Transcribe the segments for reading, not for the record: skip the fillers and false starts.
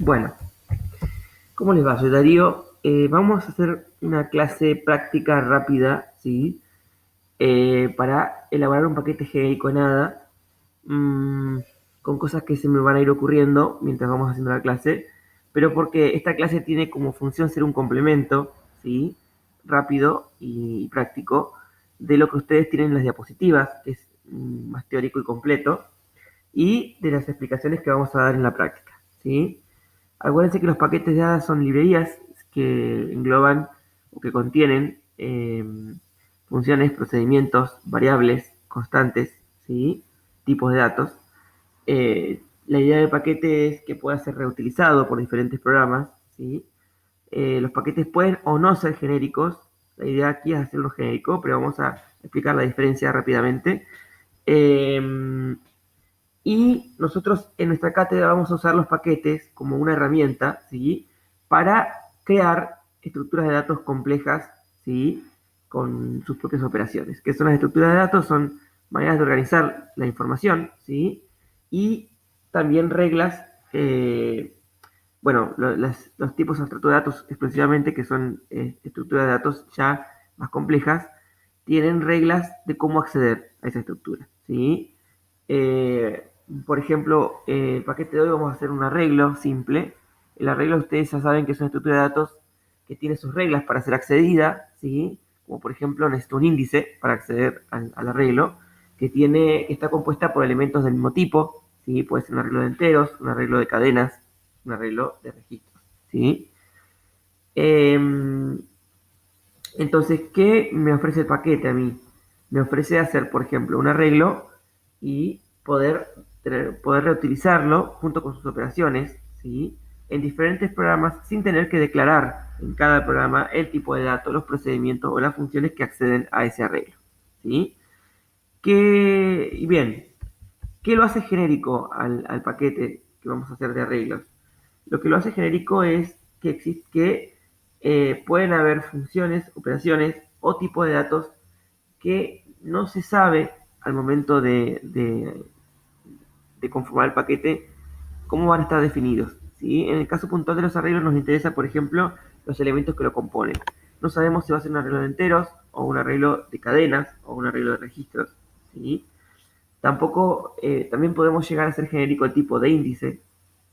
Bueno, ¿cómo les va? Soy Darío. Vamos a hacer una clase práctica rápida, ¿sí? Para elaborar un paquete genérico nada, mm, con cosas que se me van a ir ocurriendo mientras vamos haciendo la clase, pero porque esta clase tiene como función ser un complemento, ¿sí? Rápido y práctico de lo que ustedes tienen en las diapositivas, que es más teórico y completo, y de las explicaciones que vamos a dar en la práctica, ¿sí? Acuérdense que los paquetes de hadas son librerías que engloban o que contienen funciones, procedimientos, variables, constantes, ¿sí? Tipos de datos. La idea del paquete es que pueda ser reutilizado por diferentes programas, ¿sí? Los paquetes pueden o no ser genéricos. La idea aquí es hacerlo genérico, pero vamos a explicar la diferencia rápidamente. Eh, y nosotros en nuestra cátedra vamos a usar los paquetes como una herramienta, ¿sí? Para crear estructuras de datos complejas, ¿sí? Con sus propias operaciones. ¿Qué son las estructuras de datos? Son maneras de organizar la información, ¿sí? Y también reglas, bueno, los tipos de estructuras de datos exclusivamente, que son estructuras de datos ya más complejas, tienen reglas de cómo acceder a esa estructura, ¿sí? Eh, por ejemplo, el paquete de hoy vamos a hacer un arreglo simple. El arreglo ustedes ya saben que es una estructura de datos que tiene sus reglas para ser accedida, ¿sí? Como por ejemplo necesito un índice para acceder al arreglo, que está compuesta por elementos del mismo tipo, ¿sí? Puede ser un arreglo de enteros, un arreglo de cadenas, un arreglo de registros, ¿sí? Entonces, ¿qué me ofrece el paquete a mí? Me ofrece hacer, por ejemplo, un arreglo y poder reutilizarlo junto con sus operaciones, ¿sí? En diferentes programas sin tener que declarar en cada programa el tipo de datos, los procedimientos o las funciones que acceden a ese arreglo, ¿sí? Y bien, ¿qué lo hace genérico al paquete que vamos a hacer de arreglos? Lo que lo hace genérico es que pueden haber funciones, operaciones o tipos de datos que no se sabe al momento de conformar el paquete cómo van a estar definidos, ¿sí? En el caso puntual de los arreglos nos interesa, por ejemplo, los elementos que lo componen. No sabemos si va a ser un arreglo de enteros o un arreglo de cadenas o un arreglo de registros, ¿sí? También podemos llegar a ser genérico el tipo de índice,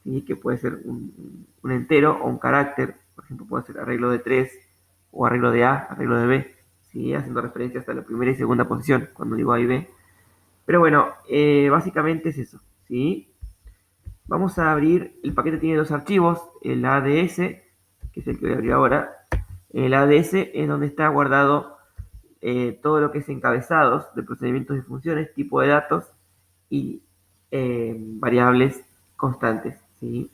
¿sí? Que puede ser un entero o un carácter. Por ejemplo, puede ser arreglo de 3 o arreglo de A, arreglo de B, ¿sí? Haciendo referencia hasta la primera y segunda posición cuando digo A y B. Pero bueno, básicamente es eso, ¿sí? Vamos a abrir, el paquete tiene dos archivos, el ADS, que es el que voy a abrir ahora. El ADS es donde está guardado todo lo que es encabezados de procedimientos y funciones, tipo de datos y variables constantes, ¿sí?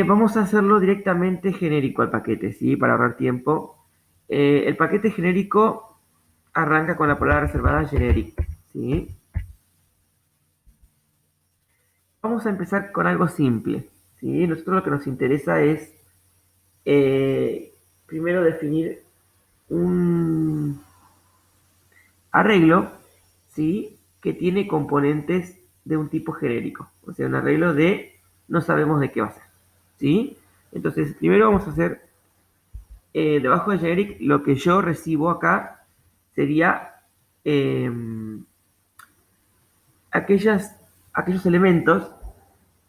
Vamos a hacerlo directamente genérico al paquete, ¿sí? Para ahorrar tiempo. El paquete genérico arranca con la palabra reservada generic, ¿sí? Vamos a empezar con algo simple, ¿sí? Nosotros lo que nos interesa es primero definir un arreglo, ¿sí? Que tiene componentes de un tipo genérico, o sea, un arreglo de no sabemos de qué va a ser, ¿sí? Entonces, primero vamos a hacer debajo de generic, lo que yo recibo acá sería eh, aquellos elementos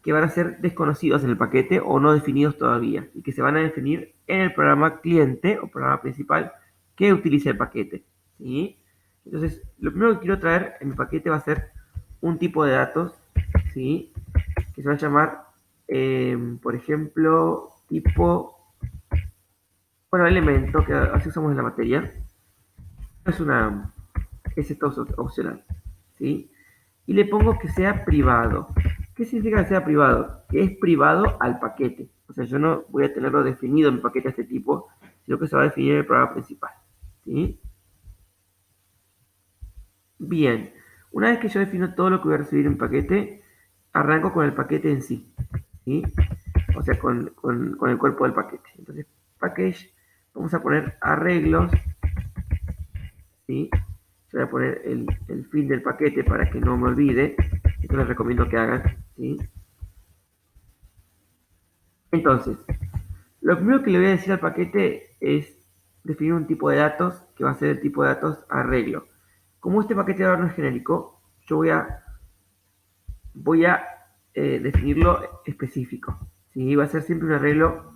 que van a ser desconocidos en el paquete o no definidos todavía y que se van a definir en el programa cliente o programa principal que utilice el paquete, ¿sí? Entonces, lo primero que quiero traer en mi paquete va a ser un tipo de datos, ¿sí? Que se va a llamar, por ejemplo, tipo, bueno, elemento, que así usamos en la materia. Es una, ese es todo opcional, ¿sí? Y le pongo que sea privado. ¿Qué significa que sea privado? Que es privado al paquete. O sea, yo no voy a tenerlo definido en mi paquete de este tipo, sino que se va a definir en el programa principal, ¿sí? Bien, una vez que yo defino todo lo que voy a recibir en mi paquete, arranco con el paquete en sí, ¿sí? O sea, con el cuerpo del paquete. Entonces, package, vamos a poner arreglos, ¿sí? Yo voy a poner el fin del paquete para que no me olvide. Esto les recomiendo que hagan, ¿sí? Entonces, lo primero que le voy a decir al paquete es definir un tipo de datos que va a ser el tipo de datos arreglo. Como este paquete ahora no es genérico, yo voy a definirlo específico. ¿Sí? Va a ser siempre un arreglo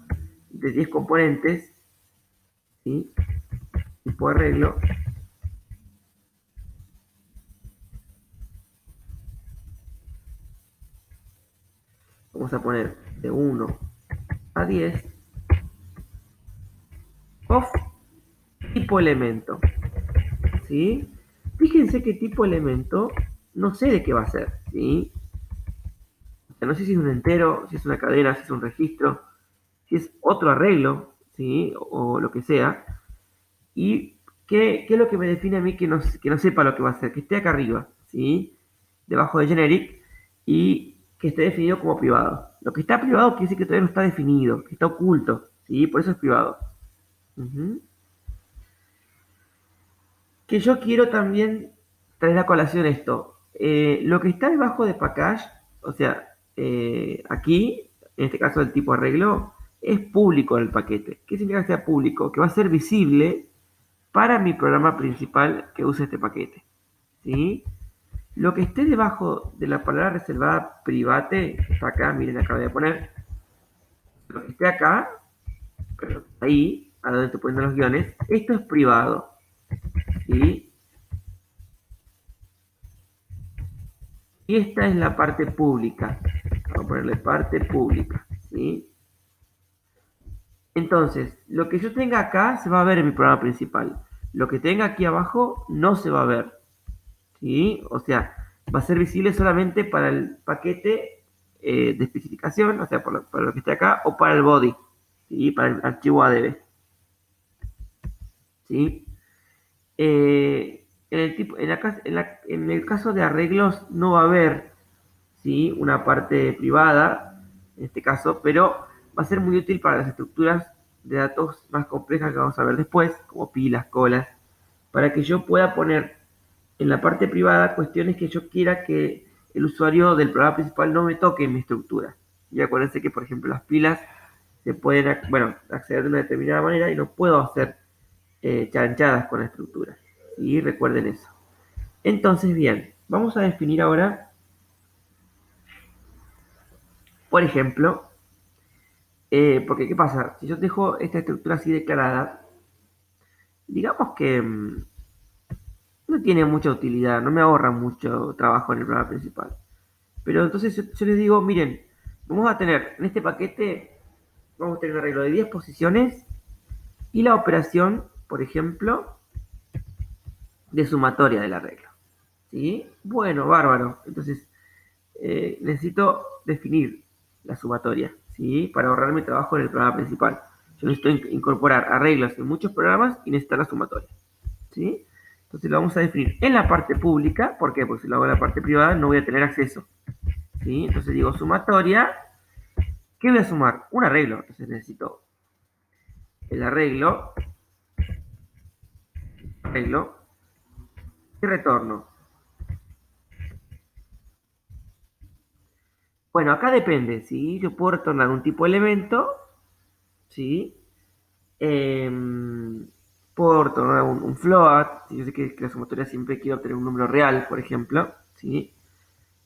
de 10 componentes, ¿sí? Tipo arreglo. Vamos a poner de 1 a 10 of tipo elemento. ¿Sí? Fíjense que tipo elemento no sé de qué va a ser. ¿Sí? O sea, no sé si es un entero, si es una cadena, si es un registro, si es otro arreglo, ¿sí? O lo que sea. ¿Y qué es lo que me define a mí que no sepa lo que va a hacer? Que esté acá arriba, ¿sí? Debajo de generic y que esté definido como privado. Lo que está privado quiere decir que todavía no está definido, que está oculto, ¿sí? Por eso es privado. Ujú. Que yo quiero también traer a colación esto. Lo que está debajo de package, o sea, aquí, en este caso el tipo arreglo, es público el paquete. ¿Qué significa que sea público? Que va a ser visible para mi programa principal que use este paquete. ¿Sí? Lo que esté debajo de la palabra reservada private, está acá, miren, acá voy a poner, lo que esté acá, ahí, a donde estoy poniendo los guiones, esto es privado. ¿Sí? Y esta es la parte pública. Vamos a ponerle parte pública. ¿Sí? Entonces, lo que yo tenga acá se va a ver en mi programa principal. Lo que tenga aquí abajo no se va a ver. ¿Sí? O sea, va a ser visible solamente para el paquete de especificación, o sea, para lo que esté acá, o para el body, ¿sí? Para el archivo ADB. ¿Sí? En el caso de arreglos no va a haber, ¿sí? Una parte privada, en este caso, pero va a ser muy útil para las estructuras de datos más complejas que vamos a ver después, como pilas, colas, para que yo pueda poner en la parte privada cuestiones que yo quiera que el usuario del programa principal no me toque en mi estructura. Y acuérdense que, por ejemplo, las pilas se pueden, bueno, acceder de una determinada manera y no puedo hacer chanchadas con la estructura. ¿Sí? Recuerden eso. Entonces, bien, vamos a definir ahora, por ejemplo, porque ¿qué pasa? Si yo dejo esta estructura así declarada, digamos que no tiene mucha utilidad, no me ahorra mucho trabajo en el programa principal. Pero entonces yo les digo, miren, vamos a tener en este paquete, vamos a tener un arreglo de 10 posiciones y la operación, por ejemplo, de sumatoria del arreglo. ¿Sí? Bueno, bárbaro. Entonces, necesito definir la sumatoria, ¿sí? Para ahorrarme trabajo en el programa principal. Yo necesito incorporar arreglos en muchos programas y necesito la sumatoria, ¿sí? Entonces lo vamos a definir en la parte pública. ¿Por qué? Porque si lo hago en la parte privada no voy a tener acceso, ¿sí? Entonces digo sumatoria. ¿Qué voy a sumar? Un arreglo. Entonces necesito el arreglo y retorno. Bueno, acá depende, ¿sí? Yo puedo retornar un tipo de elemento, ¿sí? Eh, puedo retornar un float, ¿sí? Yo sé que la sumatoria siempre quiero obtener un número real, por ejemplo, ¿sí?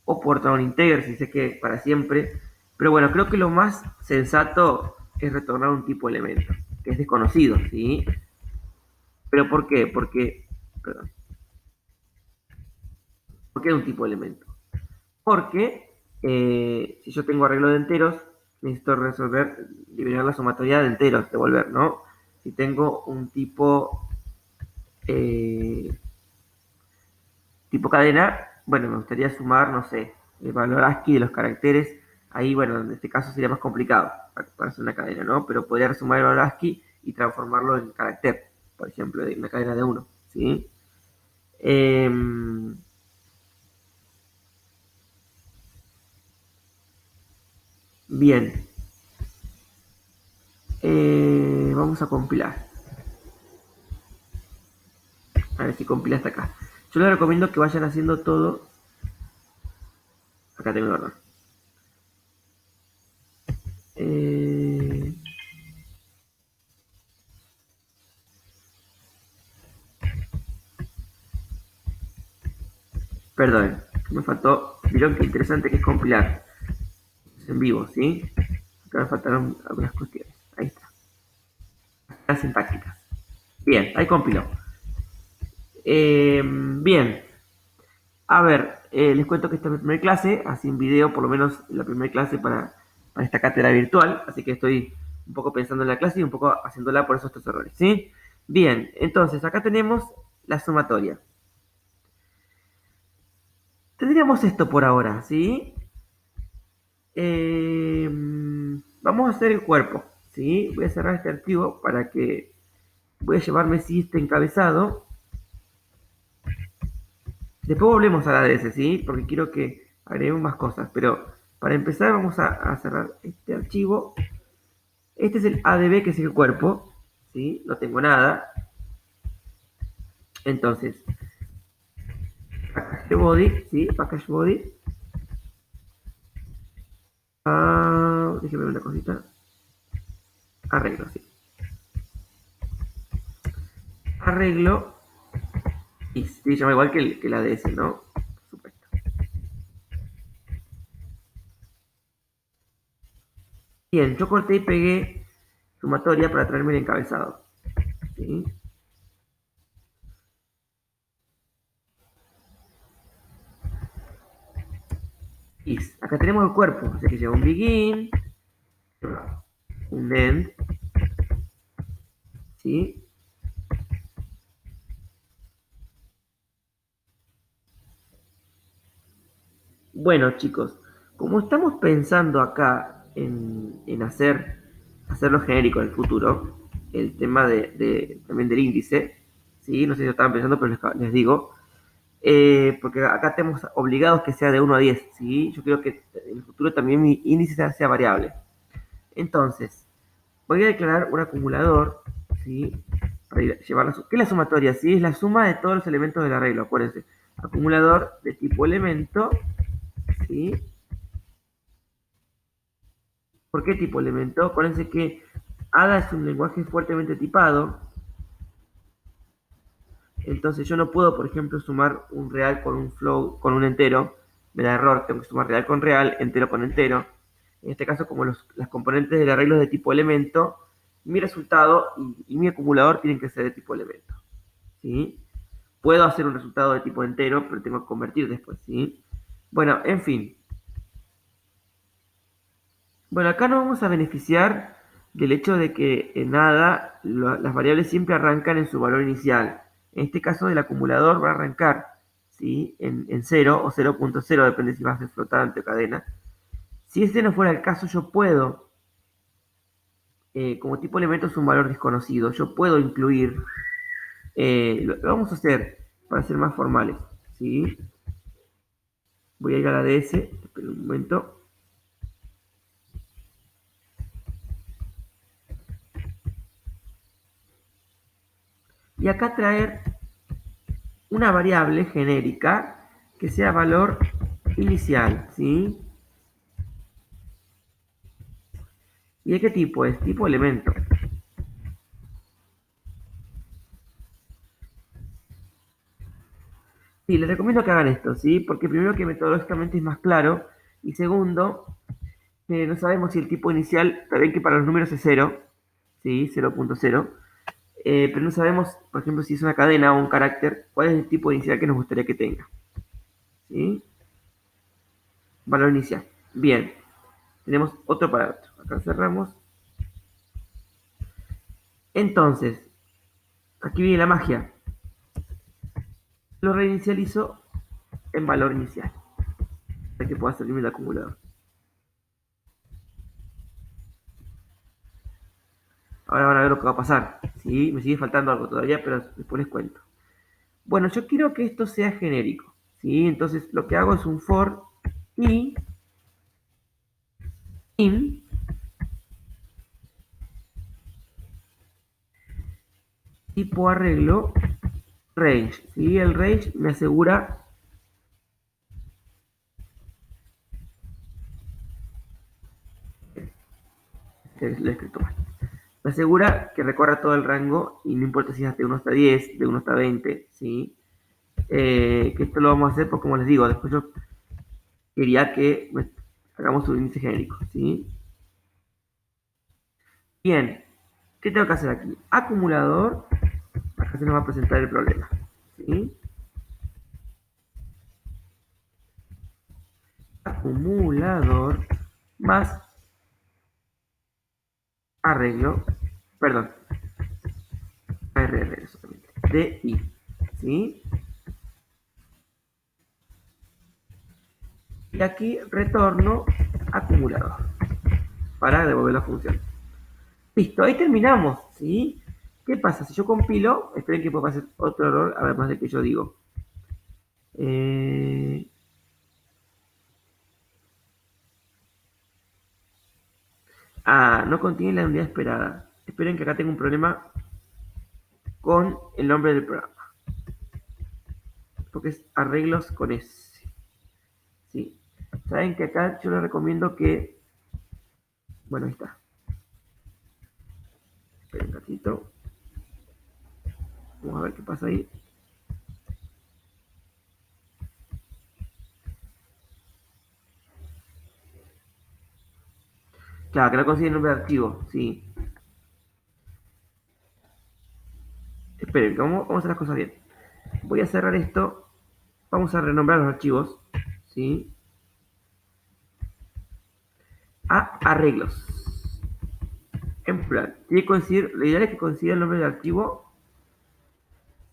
O puedo retornar un integer, si sé que para siempre. Pero bueno, creo que lo más sensato es retornar un tipo de elemento, que es desconocido, ¿sí? ¿Pero por qué? Perdón, ¿por qué un tipo de elemento? Porque si yo tengo arreglo de enteros, necesito resolver, liberar la sumatoria de enteros, devolver, ¿no? Si tengo un eh, tipo cadena, bueno, me gustaría sumar, no sé, el valor ASCII de los caracteres. Ahí, bueno, en este caso sería más complicado para hacer una cadena, ¿no? Pero podría sumar el valor ASCII y transformarlo en carácter, por ejemplo, de una cadena de 1, ¿sí? Eh, bien, vamos a compilar. A ver si compila hasta acá. Yo les recomiendo que vayan haciendo todo. Acá tengo el error. Perdón, me faltó, vieron qué interesante que es compilar. Es en vivo, ¿sí? Acá me faltaron algunas cuestiones. Ahí está. Las sintácticas. Bien, ahí compiló. Bien, a ver, les cuento que esta es mi primera clase, así en video, por lo menos la primera clase para esta cátedra virtual, así que estoy un poco pensando en la clase y un poco haciéndola por esos estos errores, ¿sí? Bien, entonces acá tenemos la sumatoria. Tendríamos esto por ahora, ¿sí? Eh, Vamos a hacer el cuerpo, ¿sí? Voy a cerrar este archivo para que voy a llevarme sí este encabezado. Después volvemos a la DS, ¿sí? Porque quiero que agreguemos más cosas. Pero para empezar vamos a cerrar este archivo. Este es el ADB, que es el cuerpo, ¿sí? No tengo nada. Entonces, package body, ¿sí? Package body. Déjeme ver una cosita. Arreglo, sí. Arreglo. Y se llama igual que la DS, ¿no? Por supuesto. Bien, yo corté y pegué sumatoria para traerme el encabezado. ¿Sí? Is. Acá tenemos el cuerpo, o sea que lleva un begin, un end, ¿sí? Bueno, chicos, como estamos pensando acá en hacerlo genérico en el futuro, el tema también del índice, ¿sí? No sé si lo estaban pensando, pero les digo, porque acá estamos obligados que sea de 1 a 10, ¿sí? Yo quiero que en el futuro también mi índice sea variable. Entonces, voy a declarar un acumulador, ¿sí? Para llevar ¿qué es la sumatoria? ¿Sí? Es la suma de todos los elementos del arreglo, acuérdense. Acumulador de tipo elemento, ¿sí? ¿Por qué tipo elemento? Acuérdense que ADA es un lenguaje fuertemente tipado, entonces yo no puedo, por ejemplo, sumar un real con un float, con un entero, me da error, tengo que sumar real con real, entero con entero. En este caso, como las componentes del arreglo es de tipo elemento, mi resultado y mi acumulador tienen que ser de tipo elemento, ¿sí? Puedo hacer un resultado de tipo entero, pero tengo que convertir después, ¿sí? Bueno, en fin. Bueno, acá nos vamos a beneficiar del hecho de que en nada las variables siempre arrancan en su valor inicial. En este caso, el acumulador va a arrancar, ¿sí? En 0 o 0.0, depende si va a ser flotante o cadena. Si ese no fuera el caso, yo puedo, como tipo elemento es un valor desconocido, yo puedo incluir, lo vamos a hacer para ser más formales, ¿sí? Voy a ir a la DS, espera un momento. Y acá traer una variable genérica que sea valor inicial, ¿sí? ¿Y de qué tipo es? Tipo elemento. Sí, les recomiendo que hagan esto, ¿sí? Porque primero que metodológicamente es más claro y segundo, no sabemos si el tipo inicial, también que para los números es 0, ¿sí? 0.0, pero no sabemos, por ejemplo, si es una cadena o un carácter, cuál es el tipo inicial que nos gustaría que tenga, ¿sí? Valor inicial. Bien, tenemos otro parámetro. Acá cerramos. Entonces, aquí viene la magia. Lo reinicializo en valor inicial, para que pueda salirme el acumulador. Ahora van a ver lo que va a pasar. ¿Sí? Me sigue faltando algo todavía, pero después les cuento. Bueno, yo quiero que esto sea genérico. ¿Sí? Entonces lo que hago es un for i in tipo arreglo range. ¿Sí? El range me asegura que lo he escrito mal. Me asegura que recorra todo el rango y no importa si es de 1 hasta 10, de 1 hasta 20, ¿sí? que esto lo vamos a hacer porque, como les digo, después yo quería que hagamos un índice genérico, ¿sí? Bien, ¿qué tengo que hacer aquí? Acumulador, acá se nos va a presentar el problema, ¿sí? Acumulador más arreglo, perdón, ARR solamente, DI, ¿sí? Y aquí retorno acumulador para devolver la función. Listo, ahí terminamos, ¿sí? ¿Qué pasa? Si yo compilo, esperen que puede pasar otro error, además de que yo digo. Eh, no contiene la unidad esperada. Esperen que acá tengo un problema con el nombre del programa. Porque es arreglos con S. Sí. Saben que acá yo les recomiendo que. Bueno, ahí está. Esperen un ratito. Vamos a ver qué pasa ahí. Claro, que no consigue el nombre de archivo. Sí. Esperen, vamos a hacer las cosas bien. Voy a cerrar esto. Vamos a renombrar los archivos. ¿Sí? A arreglos. En plan, tiene que coincidir, lo ideal es que coincida el nombre del archivo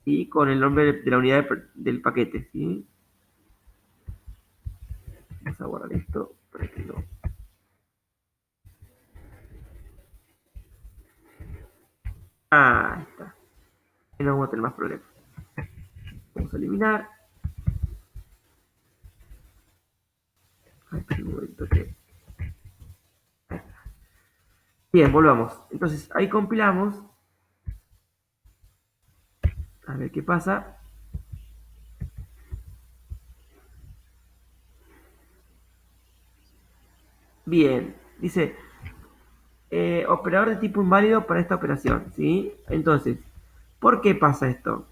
y con el nombre de la unidad del paquete. ¿Sí? Vamos a guardar esto para que no. Ahí está. Y no vamos a tener más problemas. Vamos a eliminar. Ay, un momento que. Bien, volvamos. Entonces, ahí compilamos. A ver qué pasa. Bien, dice operador de tipo inválido para esta operación, ¿sí? Entonces, ¿por qué pasa esto?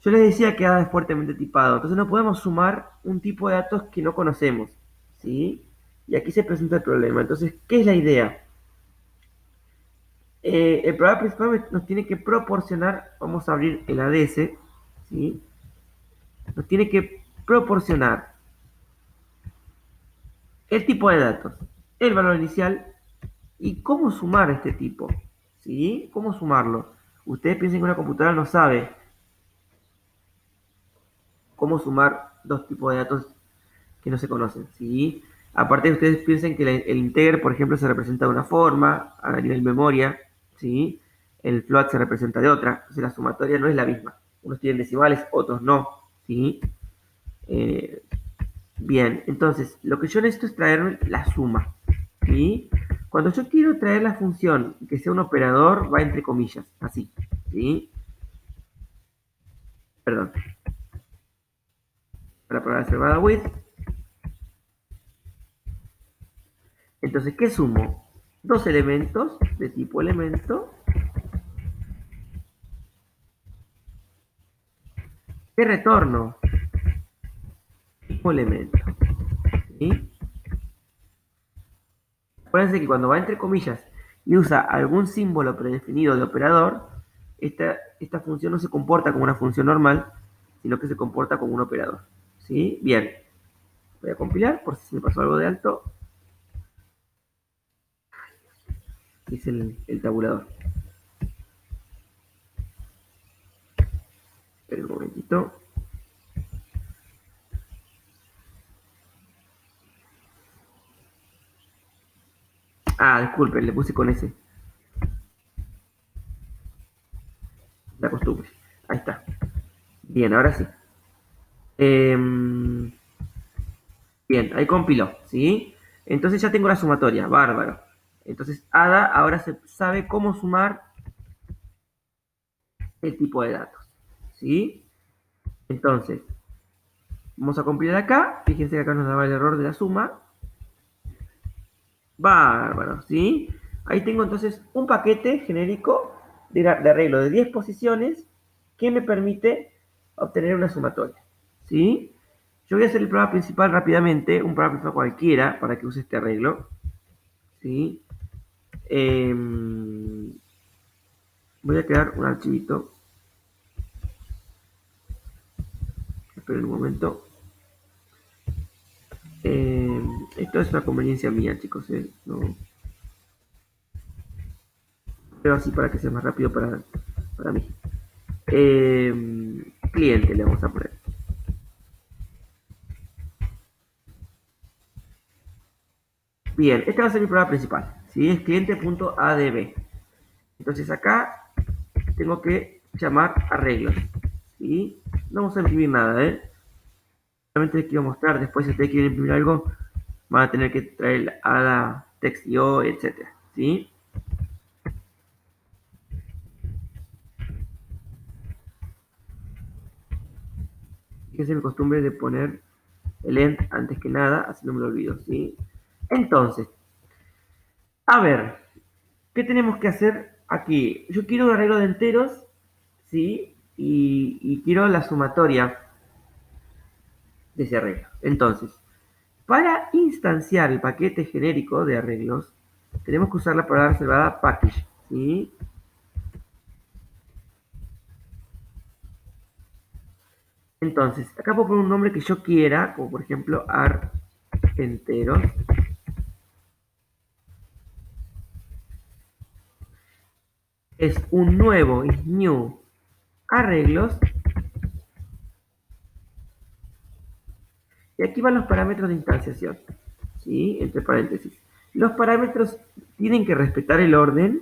Yo les decía que ADA es fuertemente tipado, entonces no podemos sumar un tipo de datos que no conocemos, ¿sí? Y aquí se presenta el problema. Entonces, ¿qué es la idea? El programa principal nos tiene que proporcionar, vamos a abrir el ADS, ¿sí? Nos tiene que proporcionar el tipo de datos, el valor inicial y cómo sumar este tipo, ¿sí? ¿Cómo sumarlo? Ustedes piensen que una computadora no sabe cómo sumar dos tipos de datos que no se conocen, ¿sí? Aparte, ustedes piensen que el integer, por ejemplo, se representa de una forma, a nivel memoria, ¿sí? El float se representa de otra, entonces la sumatoria no es la misma. Unos tienen decimales, otros no, ¿sí? Eh, bien, entonces, lo que yo necesito es traerme la suma, ¿sí? Cuando yo quiero traer la función que sea un operador, va entre comillas, así, ¿sí? Perdón, para palabra reservada with. Entonces, ¿qué sumo? Dos elementos de tipo elemento. ¿Qué retorno? Tipo elemento. ¿Sí? Acuérdense que cuando va entre comillas y usa algún símbolo predefinido de operador, esta función no se comporta como una función normal, sino que se comporta como un operador. ¿Sí? Bien. Voy a compilar por si se me pasó algo de alto. Es el tabulador. Esperen un momentito. Disculpen, le puse con S. La costumbre. Ahí está. Bien, ahora sí. Bien, ahí compiló, ¿sí? Entonces ya tengo la sumatoria, bárbaro. Entonces ADA ahora se sabe cómo sumar el tipo de datos, ¿sí? Entonces, vamos a compilar acá. Fíjense que acá nos daba el error de la suma. Bárbaro, ¿sí? Ahí tengo entonces un paquete genérico de arreglo de 10 posiciones que me permite obtener una sumatoria. ¿Sí? Yo voy a hacer el programa principal rápidamente, un programa principal cualquiera para que use este arreglo. ¿Sí? Voy a crear un archivito. Esperen un momento. Esto es una conveniencia mía, chicos. No, pero así para que sea más rápido para mí. Cliente le vamos a poner. Bien, este va a ser mi programa principal. ¿Sí? Es cliente.adb. Entonces acá tengo que llamar arreglos. ¿Sí? No vamos a imprimir nada, ¿eh? Solamente les quiero mostrar. Después, si ustedes quieren imprimir algo, van a tener que traer el ADA, TextIO, etc. ¿Sí? Fíjense mi costumbre de poner el end antes que nada, así no me lo olvido. ¿Sí? Entonces, a ver, ¿qué tenemos que hacer aquí? Yo quiero un arreglo de enteros, ¿sí? Y quiero la sumatoria de ese arreglo. Entonces, para instanciar el paquete genérico de arreglos, tenemos que usar la palabra reservada package, ¿sí? Entonces, acá puedo poner un nombre que yo quiera, como por ejemplo ar enteros. Es un nuevo, is new, arreglos. Y aquí van los parámetros de instanciación, ¿sí? Entre paréntesis. Los parámetros tienen que respetar el orden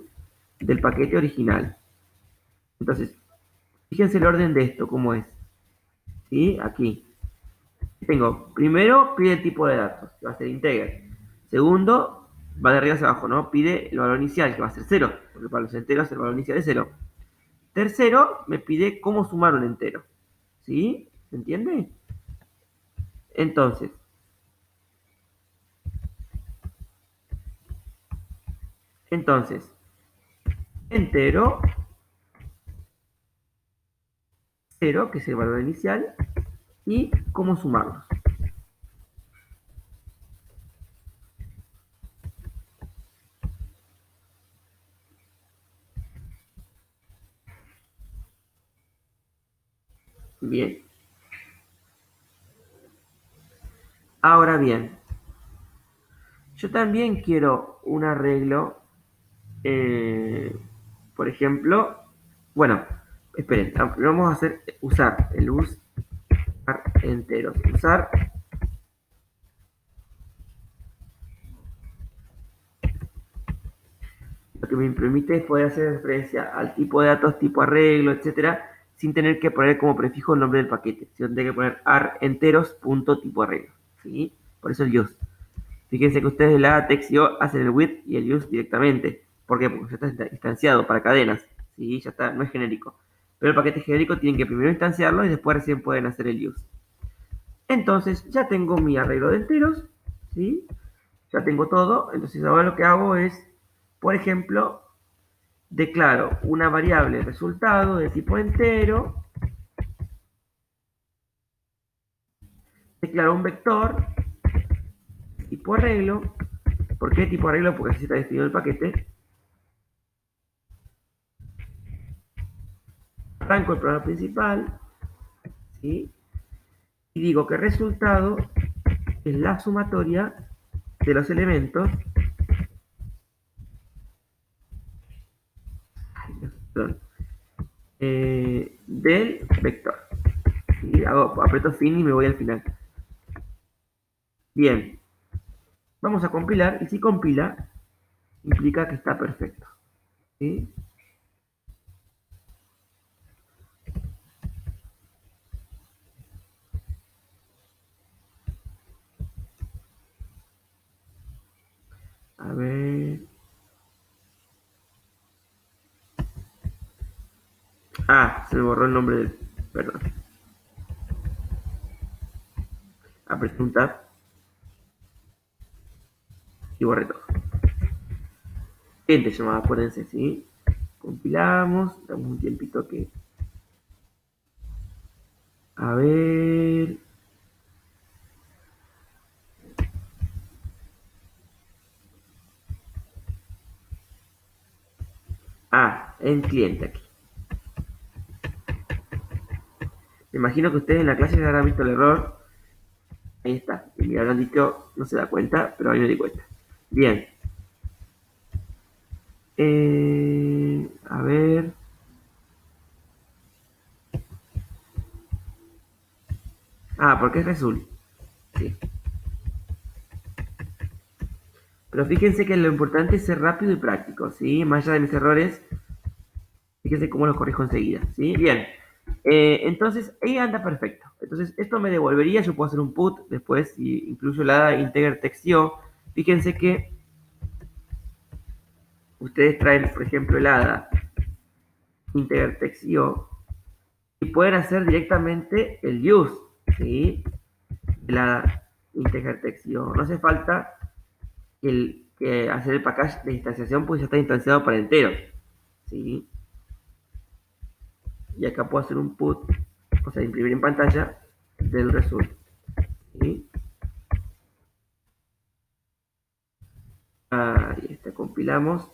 del paquete original. Entonces, fíjense el orden de esto, cómo es. ¿Sí? Aquí. Tengo, primero, pide el tipo de datos, que va a ser integer. Segundo, va de arriba hacia abajo, ¿no? Pide el valor inicial, que va a ser 0, porque para los enteros el valor inicial es 0. Tercero, me pide cómo sumar un entero. ¿Sí? ¿Se entiende? Entonces, entonces, entero, 0, que es el valor inicial, y cómo sumarlos. Bien. Ahora bien, yo también quiero un arreglo, eh, por ejemplo, bueno, esperen, vamos a hacer usar el usar enteros, usar lo que me permite es poder hacer referencia al tipo de datos, tipo arreglo, etcétera, sin tener que poner como prefijo el nombre del paquete, sino tener que poner ar enteros punto tipo arreglo, ¿sí? Por eso el use. Fíjense que ustedes de la TextIO hacen el with y el use directamente. ¿Por qué? Porque ya está instanciado para cadenas. ¿Sí? Ya está, no es genérico. Pero el paquete genérico tienen que primero instanciarlo y después recién pueden hacer el use. Entonces, ya tengo mi arreglo de enteros. ¿Sí? Ya tengo todo. Entonces, ahora lo que hago es, por ejemplo, declaro una variable resultado de tipo entero. Declaro un vector tipo arreglo. ¿Por qué tipo arreglo? Porque así está definido el paquete. Arranco el programa principal, ¿sí? Y digo que el resultado es la sumatoria de los elementos perdón, del vector. ¿Sí? Aprieto fin y me voy al final. Bien, vamos a compilar y si compila implica que está perfecto. ¿Sí? A ver. Ah, se me borró el nombre del. Perdón. Apreté un tab y borré todo. Gente llamada, acuérdense, ¿sí? Compilamos, damos un tiempito que A ver. Ah, en cliente aquí. Me imagino que ustedes en la clase ya habrán visto el error. Ahí está. Y me habrán dicho, no se da cuenta, pero ahí me di cuenta. Bien. A ver. Ah, porque es Resul. Sí. Pero fíjense que lo importante es ser rápido y práctico, ¿sí? Más allá de mis errores, fíjense cómo los corrijo enseguida, ¿sí? Bien. Entonces, ahí anda perfecto. Entonces, esto me devolvería, yo puedo hacer un put después, y incluyo la integer textio. Fíjense que ustedes traen, por ejemplo, el hada integer textio y pueden hacer directamente el use, ¿sí? El hada integer textio. No hace falta que hacer el package de instanciación, pues ya está instanciado para enteros, ¿sí? Y acá puedo hacer un put, o sea, imprimir en pantalla del result, ¿sí? Ahí está, compilamos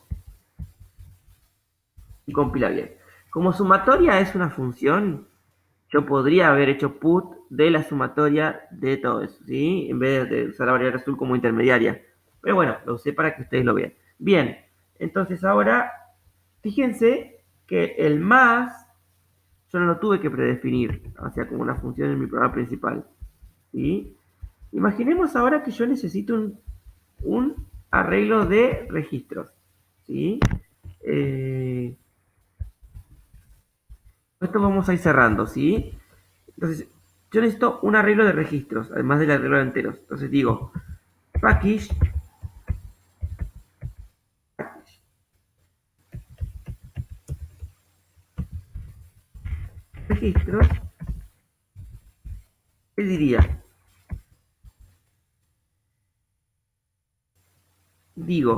y compila bien. Como sumatoria es una función, yo podría haber hecho put de la sumatoria de todo eso, ¿sí? En vez de usar la variable result como intermediaria. Pero bueno, lo usé para que ustedes lo vean. Bien, entonces ahora, fíjense que el más, yo no lo tuve que predefinir, o sea, como una función en mi programa principal, ¿sí? Imaginemos ahora que yo necesito un arreglo de registros, ¿sí? Eh, Esto vamos a ir cerrando, ¿sí? Entonces, yo necesito un arreglo de registros, además del arreglo de enteros. Entonces digo, package, registros, ¿qué diría? Digo,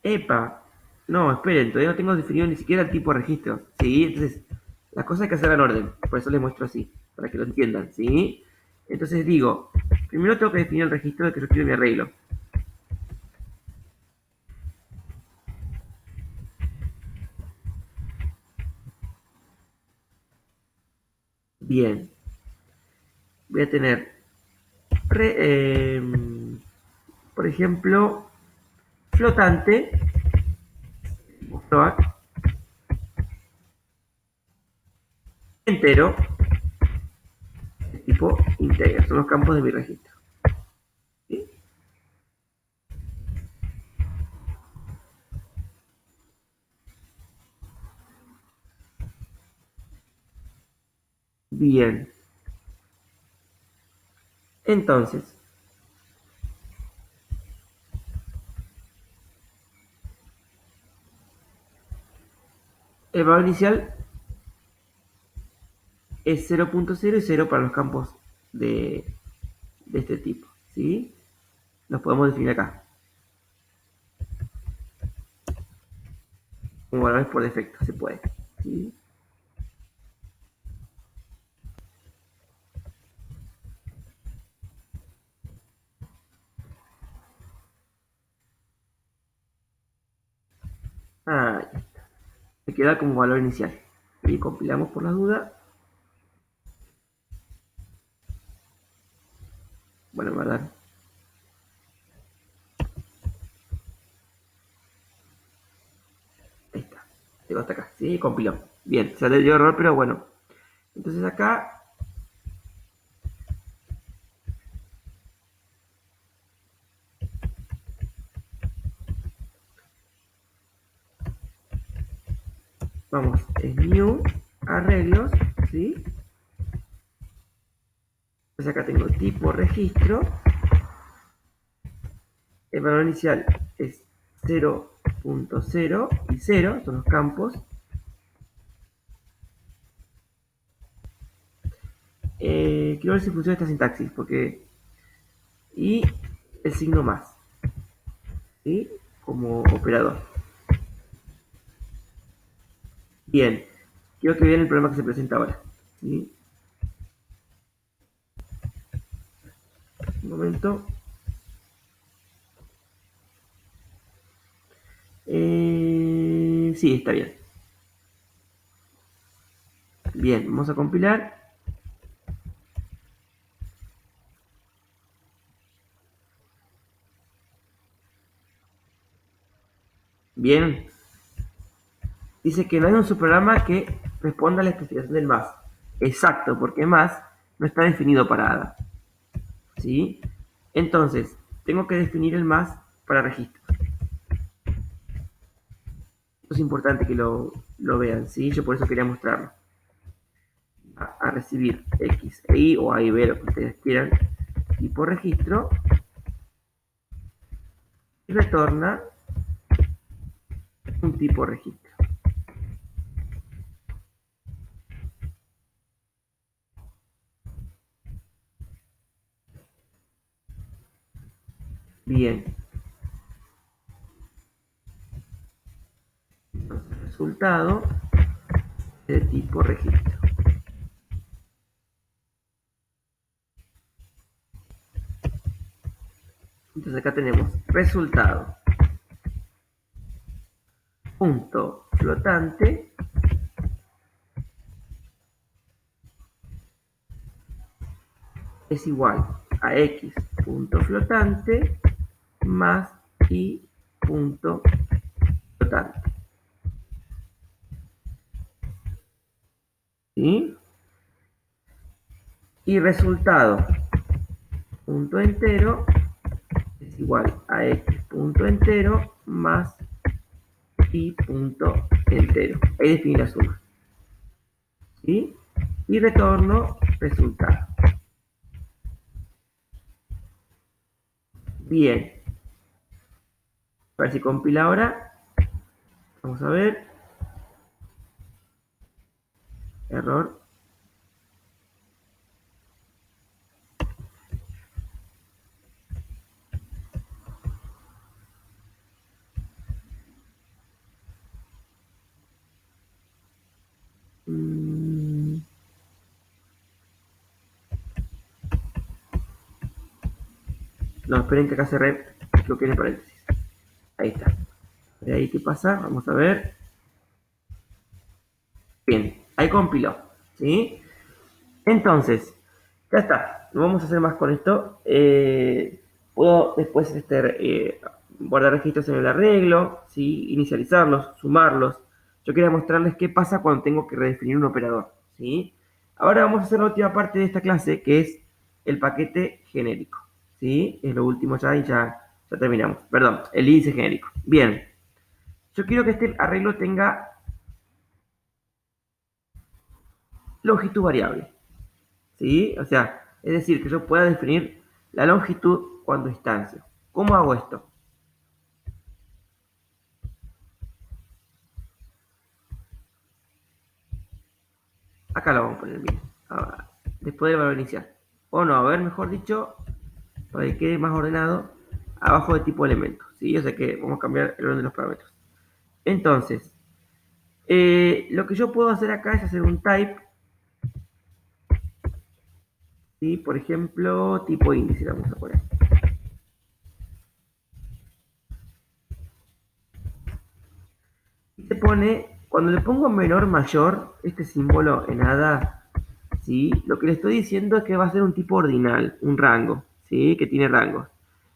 epa, no, esperen, todavía no tengo definido ni siquiera el tipo de registros, ¿sí? Entonces, las cosas hay que hacer en orden, por eso les muestro así, para que lo entiendan, ¿sí? Entonces digo, primero tengo que definir el registro de que yo quiero mi arreglo. Bien, voy a tener, re- eh, por ejemplo, flotante, float, entero, tipo integer, son los campos de mi registro, ¿sí? Bien, entonces, el valor inicial es 0.0 y 0 para los campos de, de este tipo, ¿sí? Los podemos definir acá, como valores por defecto, se puede, ¿sí? Ahí está. Se queda como valor inicial. Y compilamos por las dudas. Bueno, en verdad, ahí está. Llegó hasta acá, ¿sí? Compiló. Bien, se le dio error, pero bueno. Entonces acá vamos, es new, arreglos, ¿sí? Entonces acá tengo tipo registro. El valor inicial es 0.0 y 0, son los campos. Quiero ver si funciona esta sintaxis, porque... Y el signo más, ¿sí? Como operador. Bien, quiero que vean el problema que se presenta ahora, ¿sí? momento. Sí, está bien. Bien, vamos a compilar. Bien. Dice que no hay un subprograma que responda a la especificación del más. Exacto, porque más no está definido para ADA. ¿Sí? Entonces, tengo que definir el más para registro. Esto es importante que lo vean, ¿sí? Yo por eso quería mostrarlo. A recibir X e Y o A y B, lo que ustedes quieran, tipo registro, y retorna un tipo registro. Bien. Entonces, resultado de tipo registro. Entonces acá tenemos resultado punto flotante es igual a x punto flotante más y punto flotante. ¿Sí? Y resultado punto entero es igual a x punto entero más y punto entero. Ahí definí la suma. ¿Sí? Y retorno resultado. Bien. A ver si compila ahora. Vamos a ver. Error. No, esperen que acá cerré lo que en paréntesis. Ahí está. De ahí, ¿qué pasa? Vamos a ver. Bien, ahí compiló. ¿Sí? Entonces, ya está. No vamos a hacer más con esto. Puedo después guardar registros en el arreglo, ¿sí? Inicializarlos, sumarlos. Yo quería mostrarles qué pasa cuando tengo que redefinir un operador. ¿Sí? Ahora vamos a hacer la última parte de esta clase, que es el paquete genérico. ¿Sí? Es lo último ya y ya terminamos. Perdón, el índice genérico. Bien. Yo quiero que este arreglo tenga longitud variable. ¿Sí? O sea, es decir, que yo pueda definir la longitud cuando instancio. ¿Cómo hago esto? Acá lo vamos a poner bien. Ahora, después del valor inicial. O no, a ver, mejor dicho, para que quede más ordenado, abajo de tipo elemento. ¿Sí? O sea que vamos a cambiar el orden de los parámetros. Entonces, lo que yo puedo hacer acá es hacer un type. ¿Sí? Por ejemplo, tipo índice, vamos a poner. Y se pone, cuando le pongo menor mayor, este símbolo en ADA, ¿sí? Lo que le estoy diciendo es que va a ser un tipo ordinal, un rango, ¿sí? Que tiene rangos.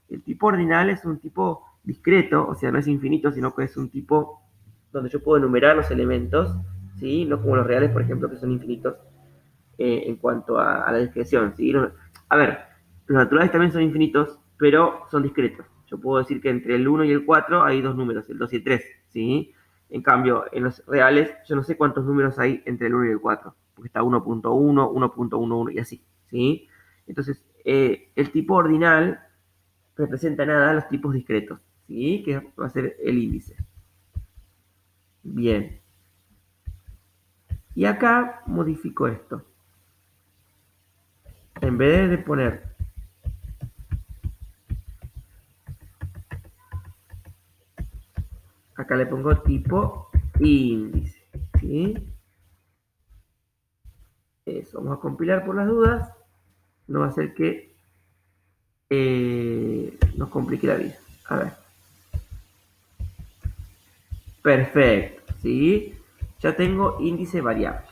El tipo ordinal es un tipo discreto, o sea, no es infinito, sino que es un tipo donde yo puedo enumerar los elementos, ¿sí? No como los reales, por ejemplo, que son infinitos en cuanto a la discreción, ¿sí? A ver, los naturales también son infinitos, pero son discretos. Yo puedo decir que entre el 1 y el 4 hay dos números, el 2 y el 3, ¿sí? En cambio, en los reales, yo no sé cuántos números hay entre el 1 y el 4, porque está 1.1, 1.11 y así, ¿sí? Entonces, el tipo ordinal representa nada los tipos discretos, ¿sí? Que va a ser el índice. Bien. Y acá modifico esto. En vez de poner acá le pongo tipo índice, ¿sí? Eso, vamos a compilar por las dudas. No va a ser que nos complique la vida. A ver. Perfecto, ¿sí? Ya tengo índice variable.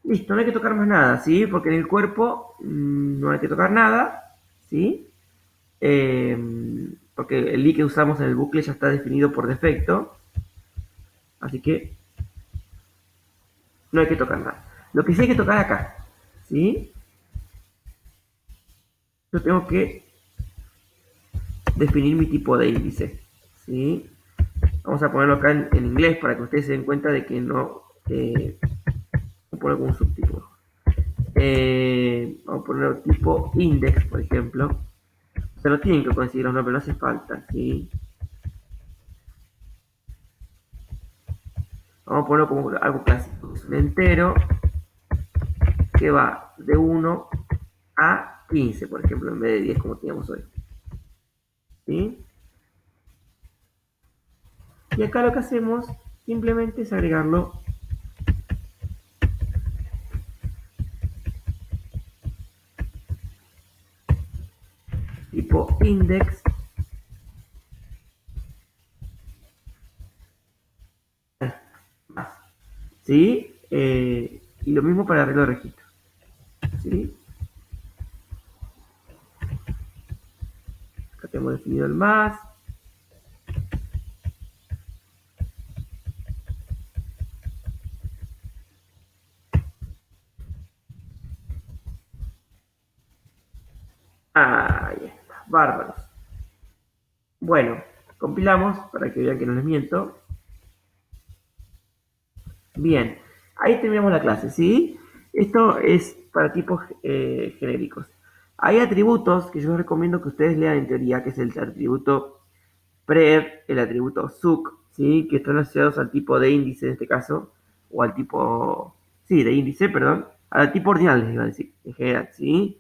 Listo, no hay que tocar más nada, ¿sí? Porque en el cuerpo no hay que tocar nada, ¿sí? Porque el i que usamos en el bucle ya está definido por defecto, así que no hay que tocar nada. Lo que sí hay que tocar acá, ¿sí? Yo tengo que definir mi tipo de índice, ¿sí? Vamos a ponerlo acá en inglés para que ustedes se den cuenta de que no... voy a poner como un subtipo. Vamos a poner tipo index, por ejemplo. Se lo tienen que conseguir los nombres, no hace falta, ¿sí? Vamos a ponerlo como algo clásico. Es un entero que va de 1 a 15, por ejemplo, en vez de 10 como teníamos hoy. ¿Sí? Y acá lo que hacemos simplemente es agregarlo tipo index más. ¿Sí? Y lo mismo para el arreglo de registro. ¿Sí? Acá tenemos definido el más. Ahí está, bárbaros. Bueno, compilamos para que vean que no les miento. Bien, ahí terminamos la clase, ¿sí? Esto es para tipos genéricos. Hay atributos que yo les recomiendo que ustedes lean en teoría, que es el atributo prev, el atributo suc, ¿sí? Que están asociados al tipo de índice en este caso, o al tipo, sí, de índice, perdón, al tipo ordinal, les iba a decir, en general, ¿sí?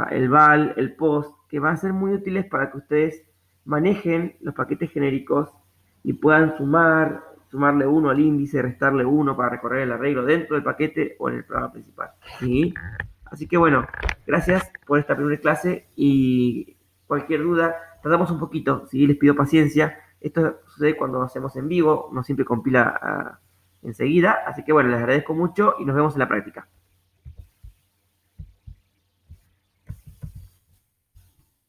El val, el post, que van a ser muy útiles para que ustedes manejen los paquetes genéricos y puedan sumarle uno al índice, restarle uno para recorrer el arreglo dentro del paquete o en el programa principal, ¿sí? Así que bueno, gracias por esta primera clase y cualquier duda, tardamos un poquito, ¿sí? Les pido paciencia. Esto sucede cuando hacemos en vivo, no siempre compila enseguida. Así que bueno, les agradezco mucho y nos vemos en la práctica.